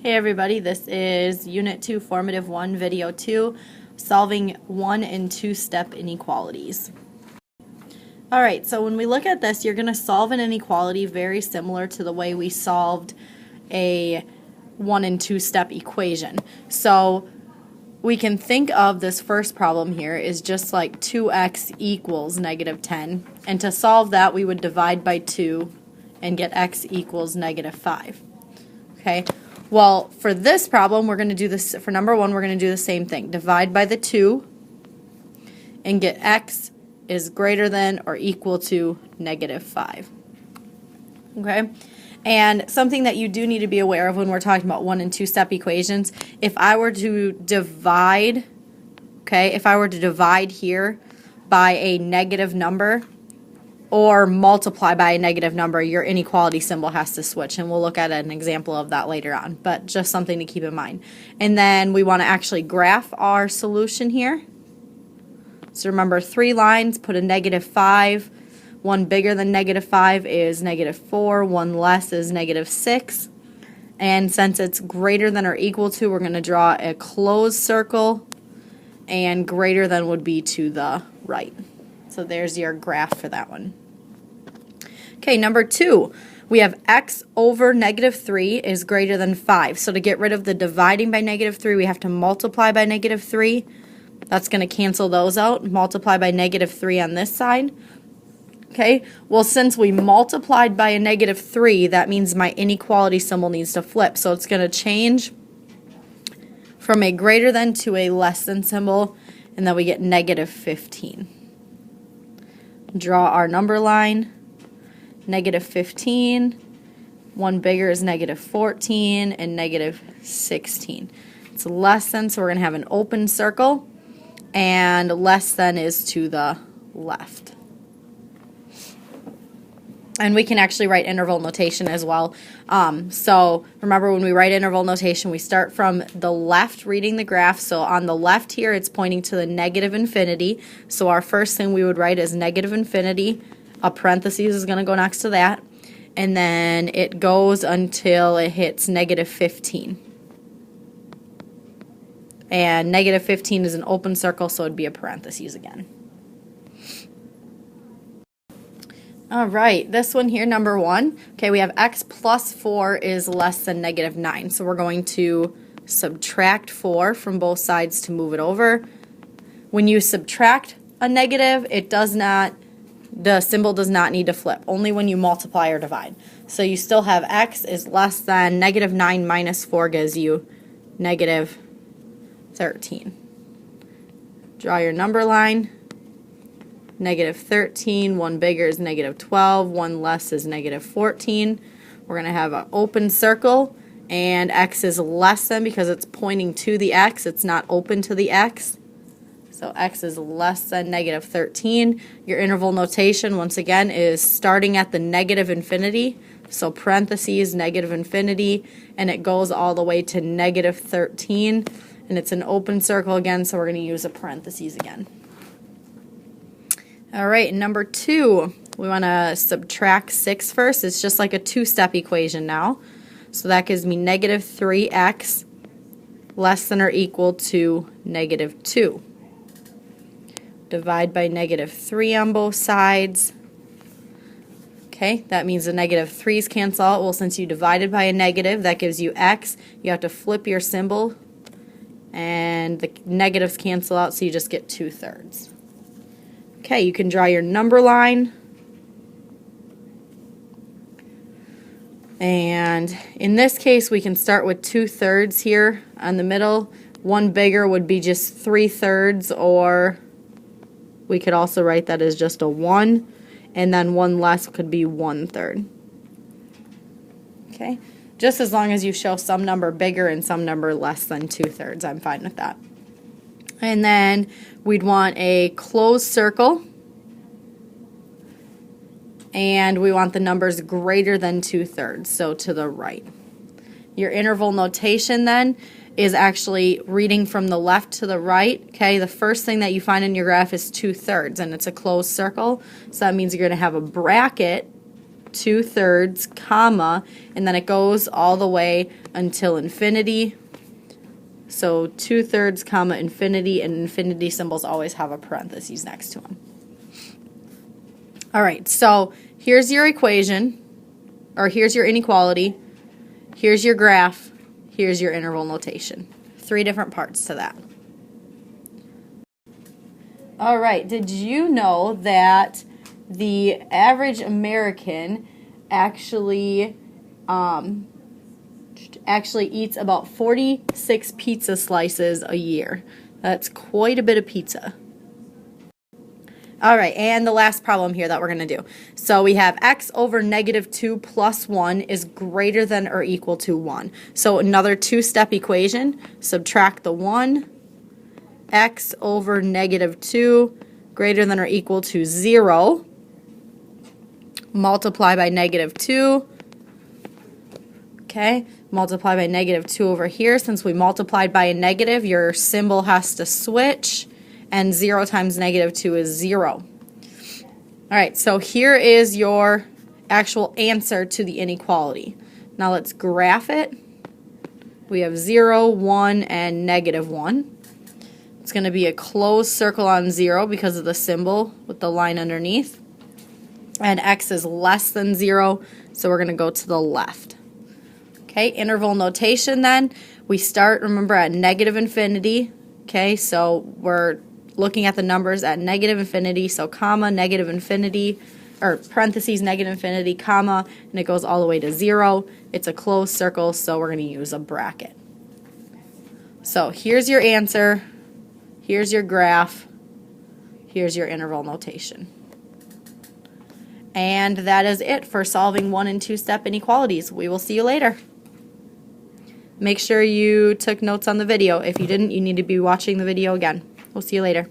Hey everybody, this is Unit 2, Formative 1, Video 2, solving 1 and 2 step inequalities. Alright, so when we look at this, you're going to solve an inequality very similar to the way we solved a 1 and 2 step equation. So we can think of this first problem here is just like 2x equals negative 10, and to solve that we would divide by 2 and get x equals negative 5. Okay. Well, for this problem, we're going to do this, for number 1, we're going to do the same thing. Divide by the 2 and get x is greater than or equal to negative 5. Okay? And something that you do need to be aware of when we're talking about 1 and 2 step equations, if I were to divide, okay, if I were to divide here by a negative number, or multiply by a negative number, your inequality symbol has to switch, and we'll look at an example of that later on, but just something to keep in mind. And then we want to actually graph our solution here. So remember, 3 lines, put a negative 5. One bigger than negative 5 is negative 4. One less is negative 6. And since it's greater than or equal to, we're going to draw a closed circle, and greater than would be to the right. So there's your graph for that one. Okay, number 2, we have x over negative 3 is greater than 5. So to get rid of the dividing by negative 3, we have to multiply by negative 3. That's going to cancel those out. Multiply by negative 3 on this side. Okay, well, since we multiplied by a negative 3, that means my inequality symbol needs to flip. So it's going to change from a greater than to a less than symbol, and then we get negative 15. Draw our number line. Negative 15, one bigger is negative 14, and negative 16. It's less than, so we're going to have an open circle, and less than is to the left. And we can actually write interval notation as well. So remember, when we write interval notation, we start from the left reading the graph. So on the left here, it's pointing to the negative infinity. So our first thing we would write is negative infinity. A parentheses is going to go next to that. And then it goes until it hits negative 15. And negative 15 is an open circle, so it would be a parentheses again. All right, this one here, number 1. Okay, we have x plus 4 is less than negative 9. So we're going to subtract 4 from both sides to move it over. When you subtract a negative, it does not, the symbol does not need to flip, only when you multiply or divide. So you still have x is less than negative 9 minus 4 gives you negative 13. Draw your number line. Negative 13, one bigger is negative 12, one less is negative 14. We're going to have an open circle, and x is less than because it's pointing to the x. It's not open to the x. So x is less than negative 13. Your interval notation, once again, is starting at the negative infinity. So parentheses, negative infinity, and it goes all the way to negative 13. And it's an open circle again, so we're going to use a parentheses again. All right, number 2, we want to subtract 6 first. It's just like a 2-step equation now. So that gives me negative 3x less than or equal to negative 2. Divide by negative 3 on both sides. Okay, that means the negative 3's cancel out. Well, since you divided by a negative, that gives you x. You have to flip your symbol, and the negatives cancel out, so you just get 2/3. Okay, you can draw your number line. And in this case, we can start with 2/3 here on the middle. One bigger would be just 3/3, or we could also write that as just a 1, and then one less could be 1/3. Okay, just as long as you show some number bigger and some number less than 2/3, I'm fine with that. And then we'd want a closed circle, and we want the numbers greater than 2/3, so to the right. Your interval notation then is actually reading from the left to the right. Okay, the first thing that you find in your graph is 2/3, and it's a closed circle, so that means you're going to have a bracket 2/3, comma, and then it goes all the way until infinity. So 2/3, comma, infinity, and infinity symbols always have a parentheses next to them. All right, so here's your equation, or here's your inequality, here's your graph, here's your interval notation. 3 different parts to that. All right, did you know that the average American actually eats about 46 pizza slices a year? That's quite a bit of pizza. All right, and the last problem here that we're going to do. So we have x over -2 plus 1 is greater than or equal to 1. So another 2-step equation. Subtract the 1. X over -2 greater than or equal to 0. Multiply by -2. Okay, multiply by -2 over here. Since we multiplied by a negative, your symbol has to switch. And 0 times -2 is 0. All right, so here is your actual answer to the inequality. Now let's graph it. We have 0, 1, and -1. It's going to be a closed circle on 0 because of the symbol with the line underneath. And x is less than 0, so we're going to go to the left. Okay, interval notation then. We start, remember, at -infinity. Okay, so we're looking at the numbers at -infinity, so comma, -infinity, or parentheses, -infinity, comma, and it goes all the way to 0. It's a closed circle, so we're going to use a bracket. So here's your answer, here's your graph, here's your interval notation. And that is it for solving 1- and 2-step inequalities. We will see you later. Make sure you took notes on the video. If you didn't, you need to be watching the video again. We'll see you later.